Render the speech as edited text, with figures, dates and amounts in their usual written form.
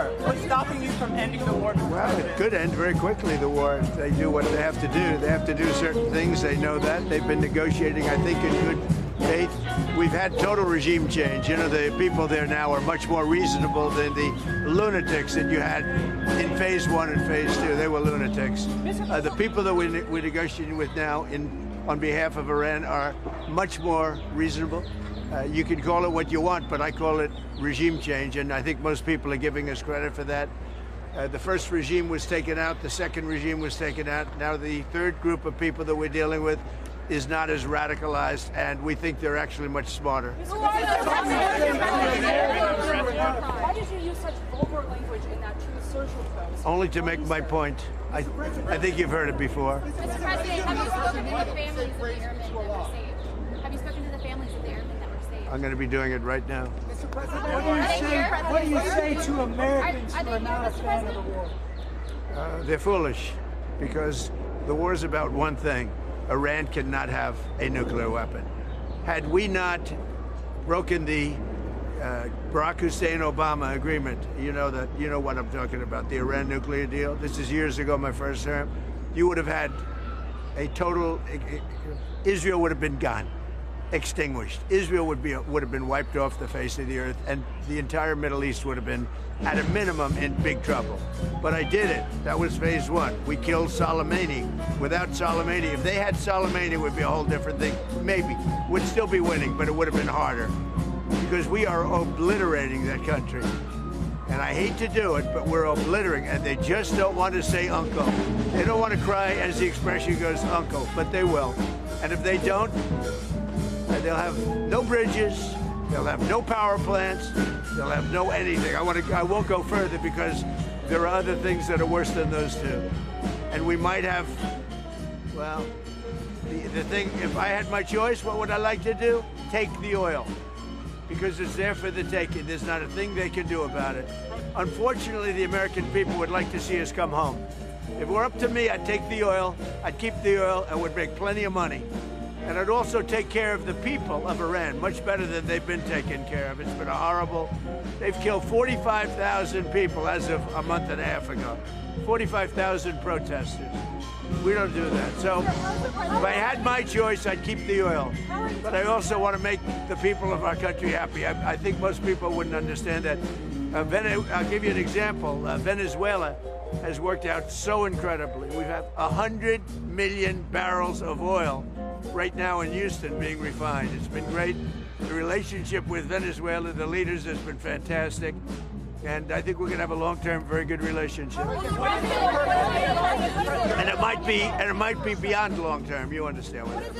war? What's stopping you from ending the war? Well, it could end very quickly, the war. They do what they have to do. They have to do certain things. They know that. They've been negotiating, I think, in good faith. We've had total regime change. You know, the people there now are much more reasonable than the lunatics that you had in phase one and phase two. They were lunatics. The people that we're negotiating with now on behalf of Iran are much more reasonable. You can call it what you want, but I call it regime change, and I think most people are giving us credit for that. The first regime was taken out, the second regime was taken out. Now the third group of people that we're dealing with is not as radicalized, and we think they're actually much smarter. Why did you use such vulgar language in that Truth Social post? Only to make my point. I think you've heard it before. Mr. President, have you spoken to the families of the airmen that were saved? Have you spoken to the families of the airmen that were saved? I'm going to be doing it right now. Mr. President, what do you say to Americans who are not a fan of the war? They're foolish, because the war is about one thing. Iran cannot have a nuclear weapon. Had we not broken the Barack Hussein Obama agreement, you know what I'm talking about, the Iran nuclear deal. This is years ago, my first term. You would have had a total, Israel would have been gone, extinguished. Israel would have been wiped off the face of the earth, and the entire Middle East would have been, at a minimum, in big trouble. But I did it. That was phase one. We killed Soleimani. Without Soleimani, if they had Soleimani, it would be a whole different thing. Maybe. Would still be winning, but it would have been harder. Because we are obliterating that country. And I hate to do it, but we're obliterating, and they just don't want to say uncle. They don't want to cry, as the expression goes, uncle, but they will. And if they don't, they'll have no bridges, they'll have no power plants, they'll have no anything. I won't go further, because there are other things that are worse than those two. And we might have, well, the thing, if I had my choice, what would I like to do? Take the oil. Because it's there for the taking. There's not a thing they can do about it. Unfortunately, the American people would like to see us come home. If it were up to me, I'd take the oil, I'd keep the oil, and would make plenty of money. And I'd also take care of the people of Iran, much better than they've been taken care of. It's been a horrible. They've killed 45,000 people as of a month and a half ago. 45,000 protesters. We don't do that. So if I had my choice, I'd keep the oil. But I also want to make the people of our country happy. I think most people wouldn't understand that. I'll give you an example. Venezuela has worked out so incredibly. We have 100 million barrels of oil right now in Houston being refined. It's been great. The relationship with Venezuela, the leaders, has been fantastic. And I think we're going to have a long-term, very good relationship. And it might be beyond long-term. You understand what I mean?